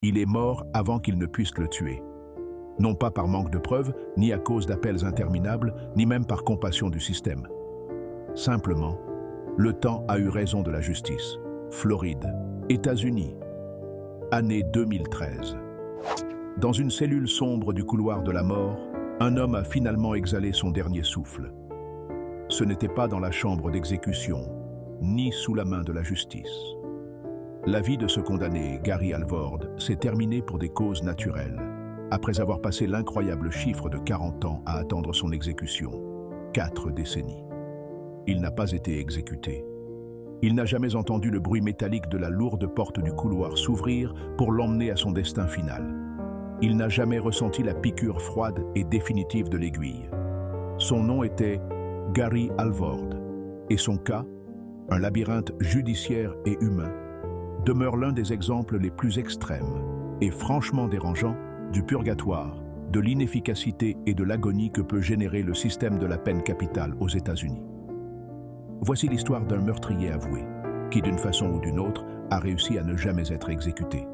Il est mort avant qu'il ne puisse le tuer. Non pas par manque de preuves, ni à cause d'appels interminables, ni même par compassion du système. Simplement, le temps a eu raison de la justice. Floride, États-Unis, année 2013. Dans une cellule sombre du couloir de la mort, un homme a finalement exhalé son dernier souffle. Ce n'était pas dans la chambre d'exécution, ni sous la main de la justice. La vie de ce condamné, Gary Alvord, s'est terminée pour des causes naturelles, après avoir passé l'incroyable chiffre de 40 ans à attendre son exécution, 4 décennies. Il n'a pas été exécuté. Il n'a jamais entendu le bruit métallique de la lourde porte du couloir s'ouvrir pour l'emmener à son destin final. Il n'a jamais ressenti la piqûre froide et définitive de l'aiguille. Son nom était Gary Alvord, et son cas, un labyrinthe judiciaire et humain, demeure l'un des exemples les plus extrêmes et franchement dérangeants du purgatoire, de l'inefficacité et de l'agonie que peut générer le système de la peine capitale aux États-Unis. Voici l'histoire d'un meurtrier avoué, qui d'une façon ou d'une autre a réussi à ne jamais être exécuté.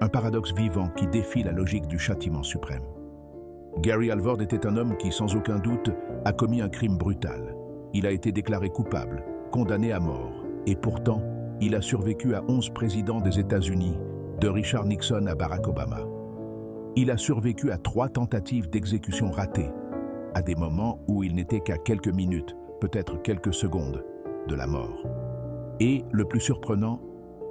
Un paradoxe vivant qui défie la logique du châtiment suprême. Gary Alvord était un homme qui, sans aucun doute, a commis un crime brutal. Il a été déclaré coupable, condamné à mort, et pourtant, il a survécu à 11 présidents des États-Unis, de Richard Nixon à Barack Obama. Il a survécu à 3 tentatives d'exécution ratées, à des moments où il n'était qu'à quelques minutes, peut-être quelques secondes, de la mort. Et, le plus surprenant,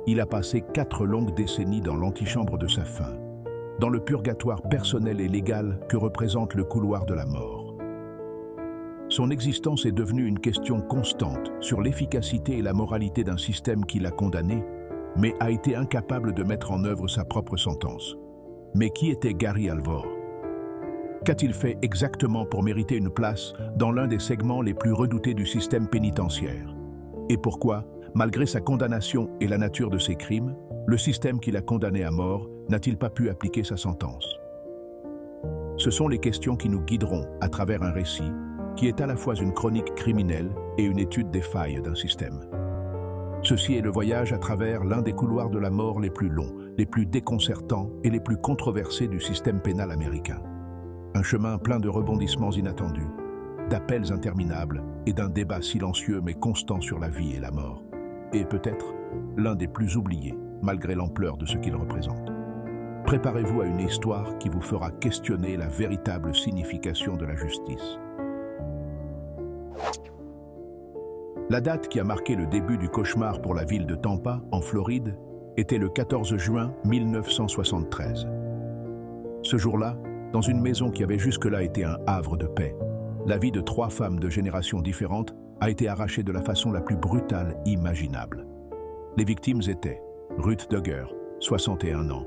il a passé 4 longues décennies dans l'antichambre de sa fin, dans le purgatoire personnel et légal que représente le couloir de la mort. Son existence est devenue une question constante sur l'efficacité et la moralité d'un système qui l'a condamné, mais a été incapable de mettre en œuvre sa propre sentence. Mais qui était Gary Alvord? Qu'a-t-il fait exactement pour mériter une place dans l'un des segments les plus redoutés du système pénitentiaire? Et pourquoi, malgré sa condamnation et la nature de ses crimes, le système qui l'a condamné à mort n'a-t-il pas pu appliquer sa sentence? Ce sont les questions qui nous guideront à travers un récit qui est à la fois une chronique criminelle et une étude des failles d'un système. Ceci est le voyage à travers l'un des couloirs de la mort les plus longs, les plus déconcertants et les plus controversés du système pénal américain. Un chemin plein de rebondissements inattendus, d'appels interminables et d'un débat silencieux mais constant sur la vie et la mort. Et peut-être l'un des plus oubliés, malgré l'ampleur de ce qu'il représente. Préparez-vous à une histoire qui vous fera questionner la véritable signification de la justice. La date qui a marqué le début du cauchemar pour la ville de Tampa, en Floride, était le 14 juin 1973. Ce jour-là, dans une maison qui avait jusque-là été un havre de paix, la vie de 3 femmes de générations différentes a été arrachée de la façon la plus brutale imaginable. Les victimes étaient Ruth Dugger, 61 ans,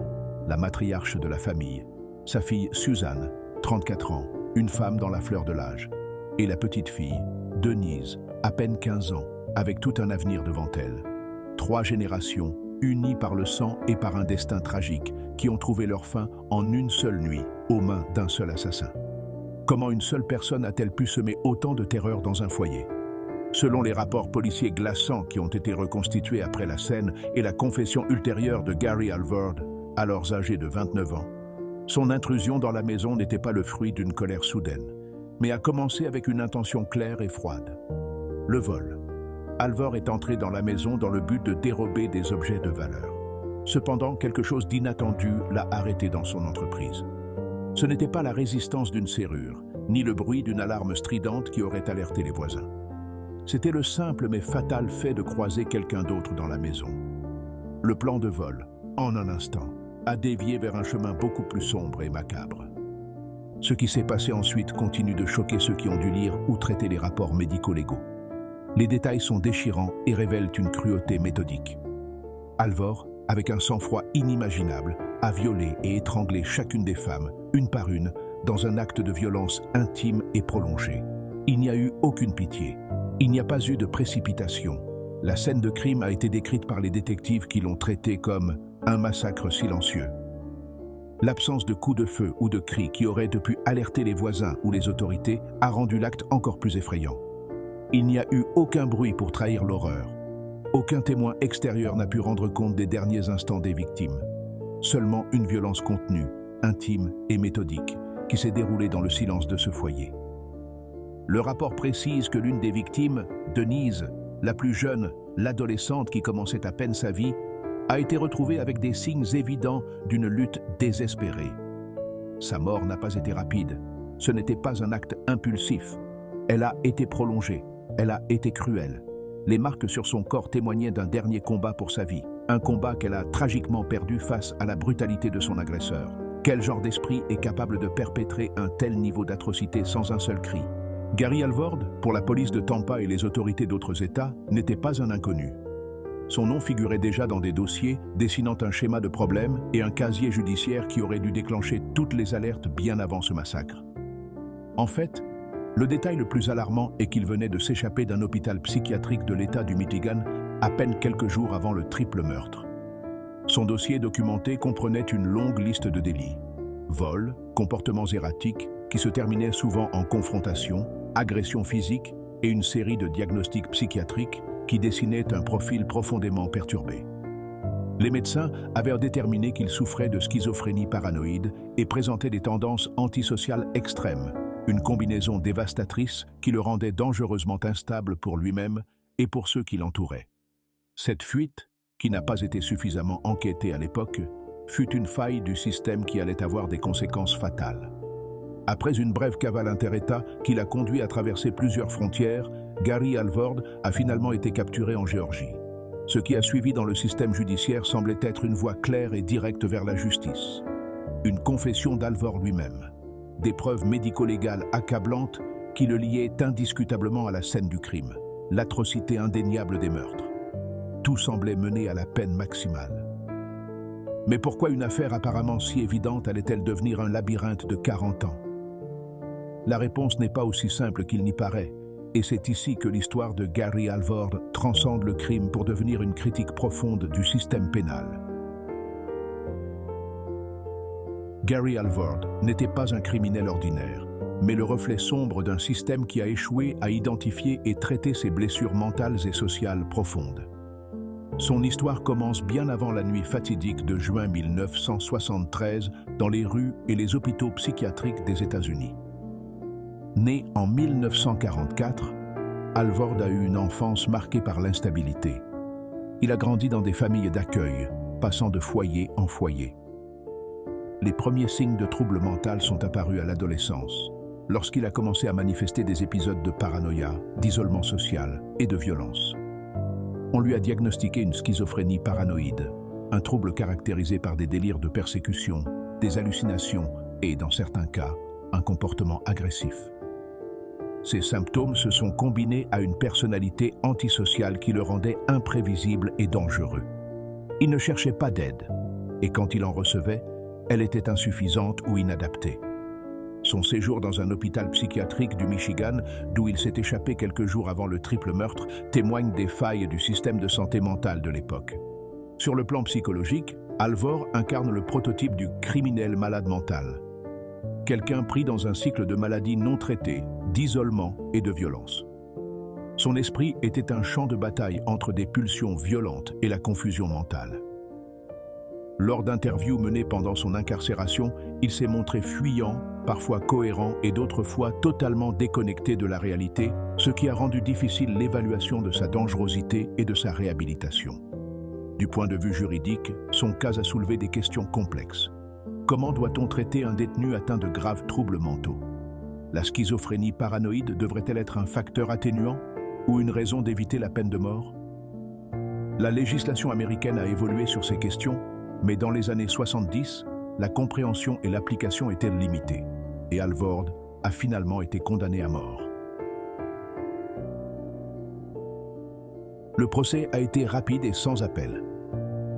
la matriarche de la famille, sa fille Suzanne, 34 ans, une femme dans la fleur de l'âge, et la petite fille, Denise, à peine 15 ans, avec tout un avenir devant elle. 3 générations, unies par le sang et par un destin tragique, qui ont trouvé leur fin en une seule nuit, aux mains d'un seul assassin. Comment une seule personne a-t-elle pu semer autant de terreur dans un foyer? Selon les rapports policiers glaçants qui ont été reconstitués après la scène et la confession ultérieure de Gary Alvord, alors âgé de 29 ans, son intrusion dans la maison n'était pas le fruit d'une colère soudaine, mais a commencé avec une intention claire et froide. Le vol. Alvord est entré dans la maison dans le but de dérober des objets de valeur. Cependant, quelque chose d'inattendu l'a arrêté dans son entreprise. Ce n'était pas la résistance d'une serrure, ni le bruit d'une alarme stridente qui aurait alerté les voisins. C'était le simple mais fatal fait de croiser quelqu'un d'autre dans la maison. Le plan de vol, en un instant, a dévié vers un chemin beaucoup plus sombre et macabre. Ce qui s'est passé ensuite continue de choquer ceux qui ont dû lire ou traiter les rapports médico-légaux. Les détails sont déchirants et révèlent une cruauté méthodique. Alvord, avec un sang-froid inimaginable, a violé et étranglé chacune des femmes, une par une, dans un acte de violence intime et prolongé. Il n'y a eu aucune pitié. Il n'y a pas eu de précipitation. La scène de crime a été décrite par les détectives qui l'ont traitée comme un massacre silencieux. L'absence de coups de feu ou de cris qui auraient pu alerter les voisins ou les autorités a rendu l'acte encore plus effrayant. Il n'y a eu aucun bruit pour trahir l'horreur. Aucun témoin extérieur n'a pu rendre compte des derniers instants des victimes. seulement une violence contenue, intime et méthodique, qui s'est déroulée dans le silence de ce foyer. Le rapport précise que l'une des victimes, Denise, la plus jeune, l'adolescente qui commençait à peine sa vie, a été retrouvée avec des signes évidents d'une lutte désespérée. Sa mort n'a pas été rapide, ce n'était pas un acte impulsif. Elle a été prolongée, elle a été cruelle. Les marques sur son corps témoignaient d'un dernier combat pour sa vie, un combat qu'elle a tragiquement perdu face à la brutalité de son agresseur. Quel genre d'esprit est capable de perpétrer un tel niveau d'atrocité sans un seul cri? Gary Alvord, pour la police de Tampa et les autorités d'autres États, n'était pas un inconnu. Son nom figurait déjà dans des dossiers dessinant un schéma de problèmes et un casier judiciaire qui aurait dû déclencher toutes les alertes bien avant ce massacre. En fait, le détail le plus alarmant est qu'il venait de s'échapper d'un hôpital psychiatrique de l'État du Michigan à peine quelques jours avant le triple meurtre. Son dossier documenté comprenait une longue liste de délits. Vols, comportements erratiques qui se terminaient souvent en confrontation, agression physique et une série de diagnostics psychiatriques qui dessinaient un profil profondément perturbé. Les médecins avaient déterminé qu'il souffrait de schizophrénie paranoïde et présentait des tendances antisociales extrêmes, une combinaison dévastatrice qui le rendait dangereusement instable pour lui-même et pour ceux qui l'entouraient. Cette fuite, qui n'a pas été suffisamment enquêtée à l'époque, fut une faille du système qui allait avoir des conséquences fatales. Après une brève cavale inter-États qui l'a conduit à traverser plusieurs frontières, Gary Alvord a finalement été capturé en Géorgie. Ce qui a suivi dans le système judiciaire semblait être une voie claire et directe vers la justice. Une confession d'Alvord lui-même. Des preuves médico-légales accablantes qui le liaient indiscutablement à la scène du crime, l'atrocité indéniable des meurtres. Tout semblait mener à la peine maximale. Mais pourquoi une affaire apparemment si évidente allait-elle devenir un labyrinthe de 40 ans? La réponse n'est pas aussi simple qu'il n'y paraît, et c'est ici que l'histoire de Gary Alvord transcende le crime pour devenir une critique profonde du système pénal. Gary Alvord n'était pas un criminel ordinaire, mais le reflet sombre d'un système qui a échoué à identifier et traiter ses blessures mentales et sociales profondes. Son histoire commence bien avant la nuit fatidique de juin 1973 dans les rues et les hôpitaux psychiatriques des États-Unis. Né en 1944, Alvord a eu une enfance marquée par l'instabilité. Il a grandi dans des familles d'accueil, passant de foyer en foyer. Les premiers signes de trouble mental sont apparus à l'adolescence, lorsqu'il a commencé à manifester des épisodes de paranoïa, d'isolement social et de violence. On lui a diagnostiqué une schizophrénie paranoïde, un trouble caractérisé par des délires de persécution, des hallucinations et, dans certains cas, un comportement agressif. Ces symptômes se sont combinés à une personnalité antisociale qui le rendait imprévisible et dangereux. Il ne cherchait pas d'aide, et quand il en recevait, elle était insuffisante ou inadaptée. Son séjour dans un hôpital psychiatrique du Michigan, d'où il s'est échappé quelques jours avant le triple meurtre, témoigne des failles du système de santé mentale de l'époque. Sur le plan psychologique, Alvord incarne le prototype du criminel malade mental. Quelqu'un pris dans un cycle de maladies non traitées, d'isolement et de violence. Son esprit était un champ de bataille entre des pulsions violentes et la confusion mentale. Lors d'interviews menées pendant son incarcération, il s'est montré fuyant, parfois cohérent et d'autres fois totalement déconnecté de la réalité, ce qui a rendu difficile l'évaluation de sa dangerosité et de sa réhabilitation. Du point de vue juridique, son cas a soulevé des questions complexes. Comment doit-on traiter un détenu atteint de graves troubles mentaux? La schizophrénie paranoïde devrait-elle être un facteur atténuant ou une raison d'éviter la peine de mort? La législation américaine a évolué sur ces questions, mais dans les années 70, la compréhension et l'application étaient limitées, et Alvord a finalement été condamné à mort. Le procès a été rapide et sans appel.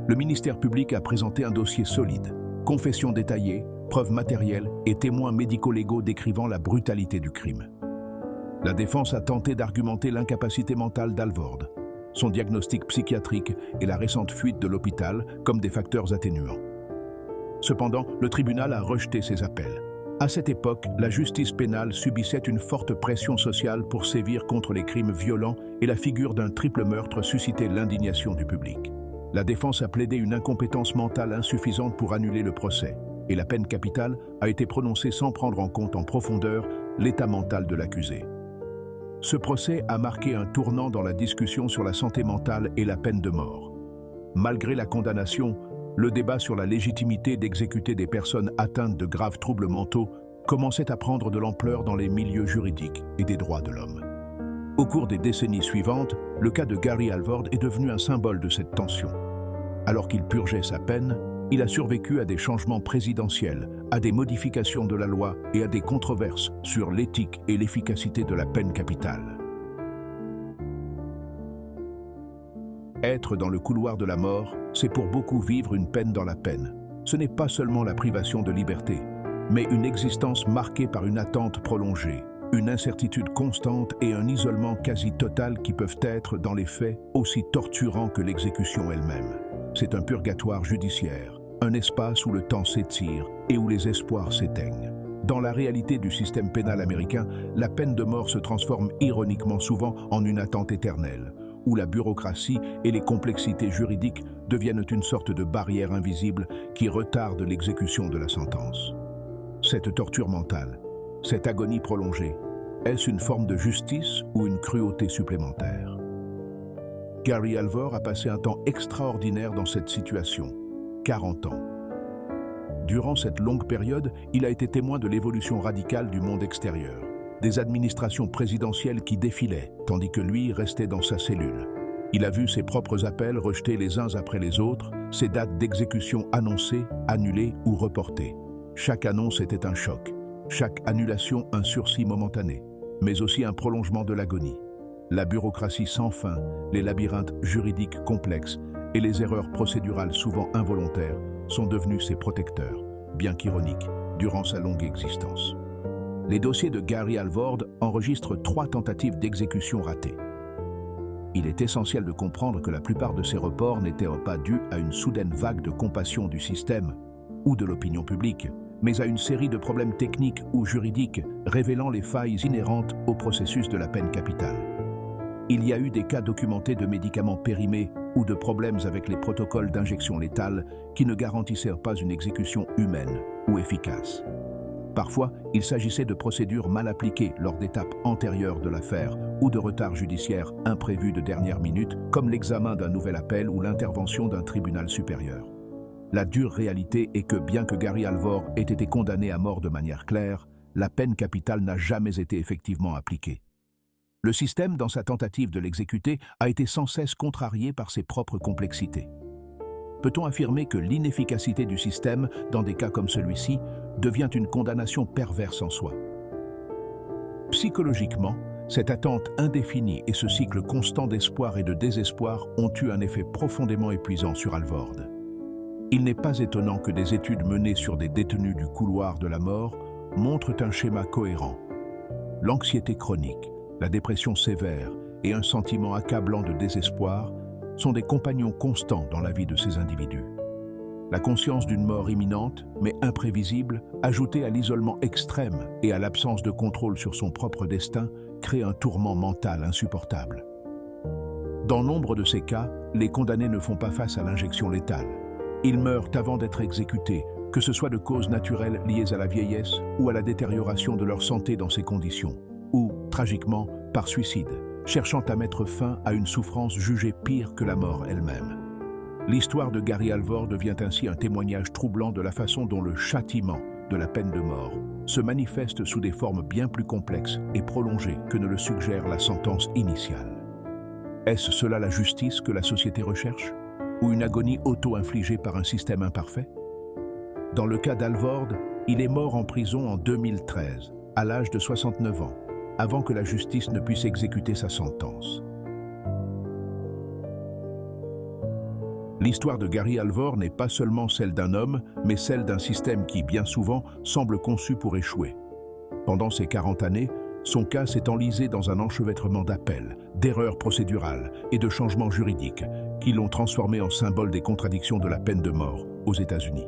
Le ministère public a présenté un dossier solide, confessions détaillées, preuves matérielles et témoins médico-légaux décrivant la brutalité du crime. La défense a tenté d'argumenter l'incapacité mentale d'Alvord, son diagnostic psychiatrique et la récente fuite de l'hôpital comme des facteurs atténuants. Cependant, le tribunal a rejeté ces appels. À cette époque, la justice pénale subissait une forte pression sociale pour sévir contre les crimes violents et la figure d'un triple meurtre suscitait l'indignation du public. La défense a plaidé une incompétence mentale insuffisante pour annuler le procès, et la peine capitale a été prononcée sans prendre en compte en profondeur l'état mental de l'accusé. Ce procès a marqué un tournant dans la discussion sur la santé mentale et la peine de mort. Malgré la condamnation, le débat sur la légitimité d'exécuter des personnes atteintes de graves troubles mentaux commençait à prendre de l'ampleur dans les milieux juridiques et des droits de l'homme. Au cours des décennies suivantes, le cas de Gary Alvord est devenu un symbole de cette tension. Alors qu'il purgeait sa peine, il a survécu à des changements présidentiels, à des modifications de la loi et à des controverses sur l'éthique et l'efficacité de la peine capitale. Être dans le couloir de la mort, c'est pour beaucoup vivre une peine dans la peine. Ce n'est pas seulement la privation de liberté, mais une existence marquée par une attente prolongée, une incertitude constante et un isolement quasi total qui peuvent être, dans les faits, aussi torturants que l'exécution elle-même. C'est un purgatoire judiciaire, un espace où le temps s'étire et où les espoirs s'éteignent. Dans la réalité du système pénal américain, la peine de mort se transforme ironiquement souvent en une attente éternelle, où la bureaucratie et les complexités juridiques deviennent une sorte de barrière invisible qui retarde l'exécution de la sentence. Cette torture mentale, cette agonie prolongée, est-ce une forme de justice ou une cruauté supplémentaire? Gary Alvord a passé un temps extraordinaire dans cette situation, 40 ans. Durant cette longue période, il a été témoin de l'évolution radicale du monde extérieur, des administrations présidentielles qui défilaient, tandis que lui restait dans sa cellule. Il a vu ses propres appels rejetés les uns après les autres, ses dates d'exécution annoncées, annulées ou reportées. Chaque annonce était un choc, chaque annulation un sursis momentané, mais aussi un prolongement de l'agonie. La bureaucratie sans fin, les labyrinthes juridiques complexes et les erreurs procédurales souvent involontaires sont devenus ses protecteurs, bien qu'ironiques, durant sa longue existence. Les dossiers de Gary Alvord enregistrent 3 tentatives d'exécution ratées. Il est essentiel de comprendre que la plupart de ces reports n'étaient pas dus à une soudaine vague de compassion du système ou de l'opinion publique, mais à une série de problèmes techniques ou juridiques révélant les failles inhérentes au processus de la peine capitale. Il y a eu des cas documentés de médicaments périmés ou de problèmes avec les protocoles d'injection létale qui ne garantissaient pas une exécution humaine ou efficace. Parfois, il s'agissait de procédures mal appliquées lors d'étapes antérieures de l'affaire ou de retards judiciaires imprévus de dernière minute, comme l'examen d'un nouvel appel ou l'intervention d'un tribunal supérieur. La dure réalité est que bien que Gary Alvord ait été condamné à mort de manière claire, la peine capitale n'a jamais été effectivement appliquée. Le système, dans sa tentative de l'exécuter, a été sans cesse contrarié par ses propres complexités. Peut-on affirmer que l'inefficacité du système, dans des cas comme celui-ci, devient une condamnation perverse en soi? Psychologiquement, cette attente indéfinie et ce cycle constant d'espoir et de désespoir ont eu un effet profondément épuisant sur Alvord. Il n'est pas étonnant que des études menées sur des détenus du couloir de la mort montrent un schéma cohérent. L'anxiété chronique, la dépression sévère et un sentiment accablant de désespoir sont des compagnons constants dans la vie de ces individus. La conscience d'une mort imminente, mais imprévisible, ajoutée à l'isolement extrême et à l'absence de contrôle sur son propre destin, crée un tourment mental insupportable. Dans nombre de ces cas, les condamnés ne font pas face à l'injection létale. Ils meurent avant d'être exécutés, que ce soit de causes naturelles liées à la vieillesse ou à la détérioration de leur santé dans ces conditions, ou, tragiquement, par suicide, cherchant à mettre fin à une souffrance jugée pire que la mort elle-même. L'histoire de Gary Alvord devient ainsi un témoignage troublant de la façon dont le châtiment de la peine de mort se manifeste sous des formes bien plus complexes et prolongées que ne le suggère la sentence initiale. Est-ce cela la justice que la société recherche, ou une agonie auto-infligée par un système imparfait? Dans le cas d'Alvord, il est mort en prison en 2013, à l'âge de 69 ans, avant que la justice ne puisse exécuter sa sentence. L'histoire de Gary Alvord n'est pas seulement celle d'un homme, mais celle d'un système qui, bien souvent, semble conçu pour échouer. Pendant ces 40 années, son cas s'est enlisé dans un enchevêtrement d'appels, d'erreurs procédurales et de changements juridiques qui l'ont transformé en symbole des contradictions de la peine de mort aux États-Unis.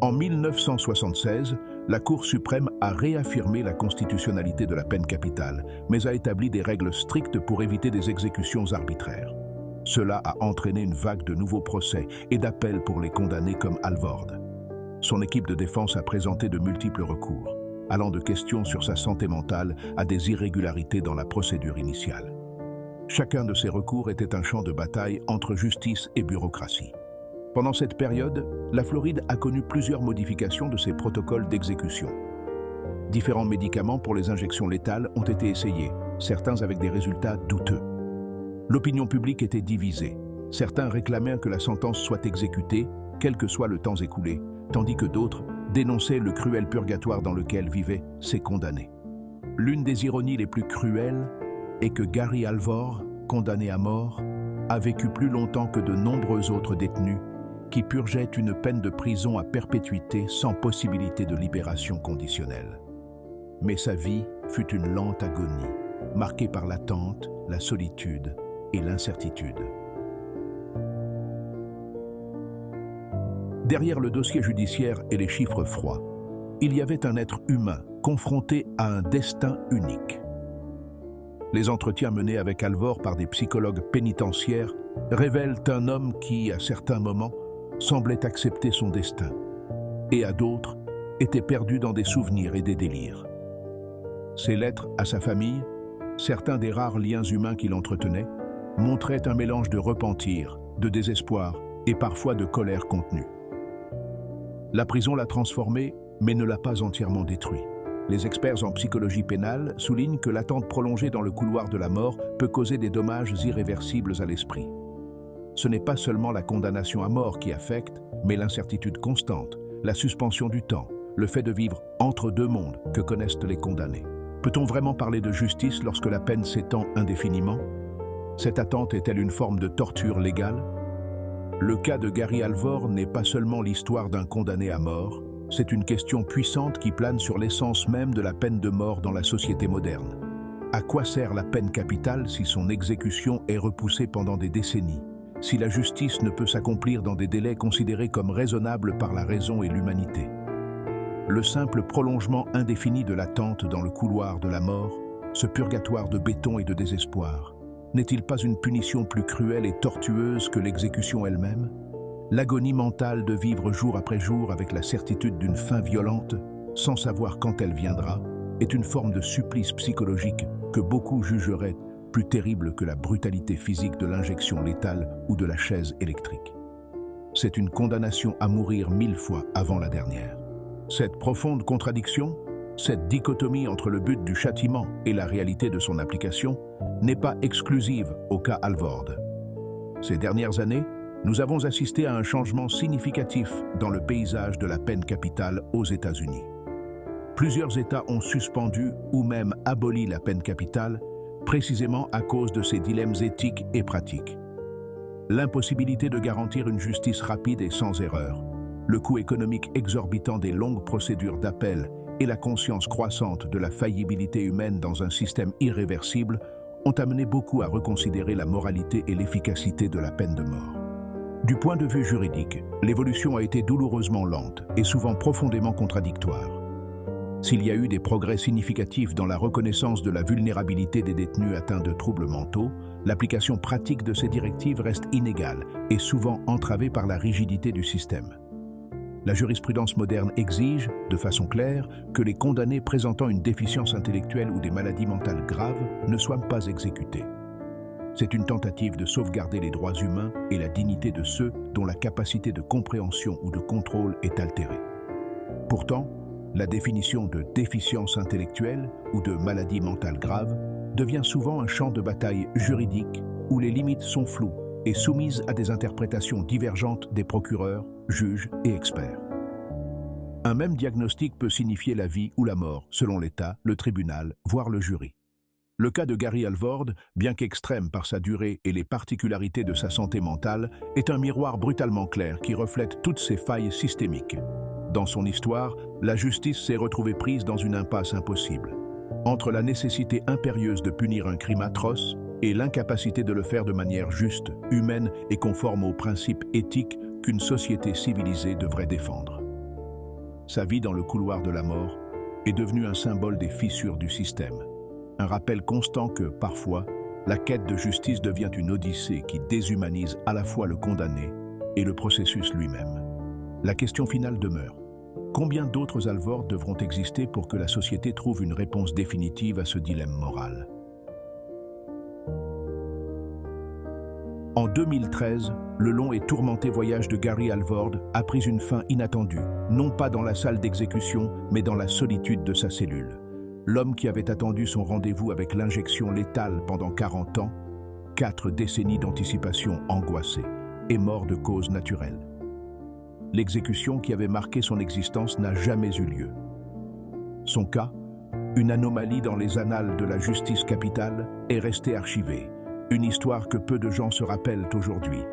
En 1976, la Cour suprême a réaffirmé la constitutionnalité de la peine capitale, mais a établi des règles strictes pour éviter des exécutions arbitraires. Cela a entraîné une vague de nouveaux procès et d'appels pour les condamnés comme Alvord. Son équipe de défense a présenté de multiples recours, allant de questions sur sa santé mentale à des irrégularités dans la procédure initiale. Chacun de ces recours était un champ de bataille entre justice et bureaucratie. Pendant cette période, la Floride a connu plusieurs modifications de ses protocoles d'exécution. Différents médicaments pour les injections létales ont été essayés, certains avec des résultats douteux. L'opinion publique était divisée. Certains réclamaient que la sentence soit exécutée, quel que soit le temps écoulé, tandis que d'autres dénonçaient le cruel purgatoire dans lequel vivaient ces condamnés. L'une des ironies les plus cruelles est que Gary Alvord, condamné à mort, a vécu plus longtemps que de nombreux autres détenus qui purgeaient une peine de prison à perpétuité sans possibilité de libération conditionnelle. Mais sa vie fut une lente agonie, marquée par l'attente, la solitude et l'incertitude. Derrière le dossier judiciaire et les chiffres froids, il y avait un être humain confronté à un destin unique. Les entretiens menés avec Alvord par des psychologues pénitentiaires révèlent un homme qui, à certains moments, semblait accepter son destin, et à d'autres, était perdu dans des souvenirs et des délires. Ses lettres à sa famille, certains des rares liens humains qu'il entretenait, montraient un mélange de repentir, de désespoir et parfois de colère contenue. La prison l'a transformé, mais ne l'a pas entièrement détruit. Les experts en psychologie pénale soulignent que l'attente prolongée dans le couloir de la mort peut causer des dommages irréversibles à l'esprit. Ce n'est pas seulement la condamnation à mort qui affecte, mais l'incertitude constante, la suspension du temps, le fait de vivre entre deux mondes que connaissent les condamnés. Peut-on vraiment parler de justice lorsque la peine s'étend indéfiniment? Cette attente est-elle une forme de torture légale? Le cas de Gary Alvord n'est pas seulement l'histoire d'un condamné à mort, c'est une question puissante qui plane sur l'essence même de la peine de mort dans la société moderne. À quoi sert la peine capitale si son exécution est repoussée pendant des décennies, si la justice ne peut s'accomplir dans des délais considérés comme raisonnables par la raison et l'humanité? Le simple prolongement indéfini de l'attente dans le couloir de la mort, ce purgatoire de béton et de désespoir, n'est-il pas une punition plus cruelle et tortueuse que l'exécution elle-même? L'agonie mentale de vivre jour après jour avec la certitude d'une fin violente, sans savoir quand elle viendra, est une forme de supplice psychologique que beaucoup jugeraient plus terrible que la brutalité physique de l'injection létale ou de la chaise électrique. C'est une condamnation à mourir 1000 fois avant la dernière. Cette profonde contradiction, cette dichotomie entre le but du châtiment et la réalité de son application, n'est pas exclusive au cas Alvord. Ces dernières années, nous avons assisté à un changement significatif dans le paysage de la peine capitale aux États-Unis. Plusieurs États ont suspendu ou même aboli la peine capitale, précisément à cause de ces dilemmes éthiques et pratiques. L'impossibilité de garantir une justice rapide et sans erreur, le coût économique exorbitant des longues procédures d'appel et la conscience croissante de la faillibilité humaine dans un système irréversible ont amené beaucoup à reconsidérer la moralité et l'efficacité de la peine de mort. Du point de vue juridique, l'évolution a été douloureusement lente et souvent profondément contradictoire. S'il y a eu des progrès significatifs dans la reconnaissance de la vulnérabilité des détenus atteints de troubles mentaux, l'application pratique de ces directives reste inégale et souvent entravée par la rigidité du système. La jurisprudence moderne exige, de façon claire, que les condamnés présentant une déficience intellectuelle ou des maladies mentales graves ne soient pas exécutés. C'est une tentative de sauvegarder les droits humains et la dignité de ceux dont la capacité de compréhension ou de contrôle est altérée. Pourtant, la définition de déficience intellectuelle ou de maladie mentale grave devient souvent un champ de bataille juridique où les limites sont floues et soumises à des interprétations divergentes des procureurs, juges et experts. Un même diagnostic peut signifier la vie ou la mort, selon l'État, le tribunal, voire le jury. Le cas de Gary Alvord, bien qu'extrême par sa durée et les particularités de sa santé mentale, est un miroir brutalement clair qui reflète toutes ses failles systémiques. Dans son histoire, la justice s'est retrouvée prise dans une impasse impossible. Entre la nécessité impérieuse de punir un crime atroce et l'incapacité de le faire de manière juste, humaine et conforme aux principes éthiques qu'une société civilisée devrait défendre. Sa vie dans le couloir de la mort est devenue un symbole des fissures du système. Un rappel constant que, parfois, la quête de justice devient une odyssée qui déshumanise à la fois le condamné et le processus lui-même. La question finale demeure. Combien d'autres Alvord devront exister pour que la société trouve une réponse définitive à ce dilemme moral? En 2013, le long et tourmenté voyage de Gary Alvord a pris une fin inattendue, non pas dans la salle d'exécution, mais dans la solitude de sa cellule. L'homme qui avait attendu son rendez-vous avec l'injection létale pendant 40 ans, 4 décennies d'anticipation angoissée, est mort de cause naturelle. L'exécution qui avait marqué son existence n'a jamais eu lieu. Son cas, une anomalie dans les annales de la justice capitale, est resté archivé. Une histoire que peu de gens se rappellent aujourd'hui,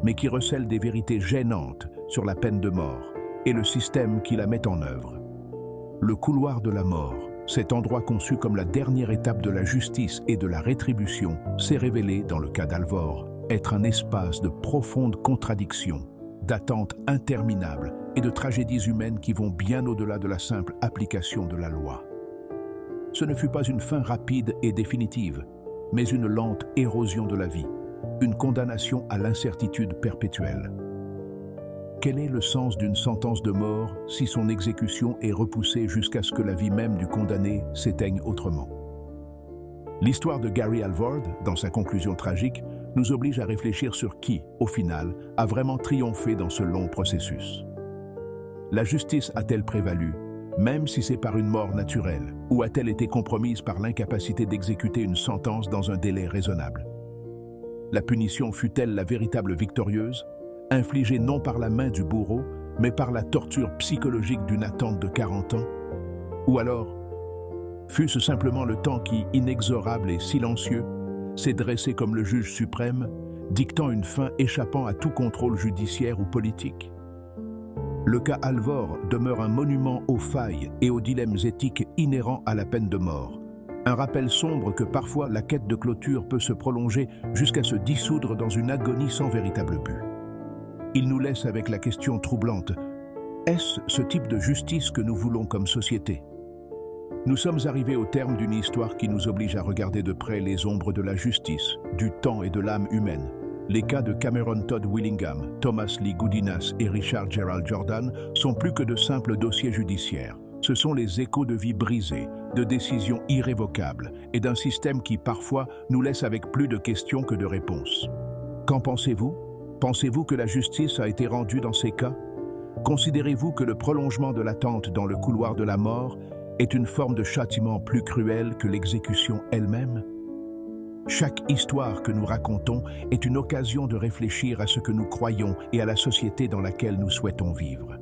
mais qui recèle des vérités gênantes sur la peine de mort et le système qui la met en œuvre. Le couloir de la mort, cet endroit conçu comme la dernière étape de la justice et de la rétribution, s'est révélé, dans le cas d'Alvord, être un espace de profondes contradictions, d'attentes interminables et de tragédies humaines qui vont bien au-delà de la simple application de la loi. Ce ne fut pas une fin rapide et définitive, mais une lente érosion de la vie, une condamnation à l'incertitude perpétuelle. Quel est le sens d'une sentence de mort si son exécution est repoussée jusqu'à ce que la vie même du condamné s'éteigne autrement? L'histoire de Gary Alvord, dans sa conclusion tragique, nous oblige à réfléchir sur qui, au final, a vraiment triomphé dans ce long processus. La justice a-t-elle prévalu, même si c'est par une mort naturelle, ou a-t-elle été compromise par l'incapacité d'exécuter une sentence dans un délai raisonnable? La punition fut-elle la véritable victorieuse, infligée non par la main du bourreau, mais par la torture psychologique d'une attente de 40 ans? Ou alors, fut-ce simplement le temps qui, inexorable et silencieux, s'est dressé comme le juge suprême, dictant une fin échappant à tout contrôle judiciaire ou politique? Le cas Alvord demeure un monument aux failles et aux dilemmes éthiques inhérents à la peine de mort. Un rappel sombre que parfois la quête de clôture peut se prolonger jusqu'à se dissoudre dans une agonie sans véritable but. Il nous laisse avec la question troublante: est-ce ce type de justice que nous voulons comme société? Nous sommes arrivés au terme d'une histoire qui nous oblige à regarder de près les ombres de la justice, du temps et de l'âme humaine. Les cas de Cameron Todd Willingham, Thomas Lee Goudinas et Richard Gerald Jordan sont plus que de simples dossiers judiciaires. Ce sont les échos de vies brisées, de décisions irrévocables et d'un système qui parfois nous laisse avec plus de questions que de réponses. Qu'en pensez-vous? Pensez-vous que la justice a été rendue dans ces cas? Considérez-vous que le prolongement de l'attente dans le couloir de la mort est une forme de châtiment plus cruel que l'exécution elle-même? Chaque histoire que nous racontons est une occasion de réfléchir à ce que nous croyons et à la société dans laquelle nous souhaitons vivre.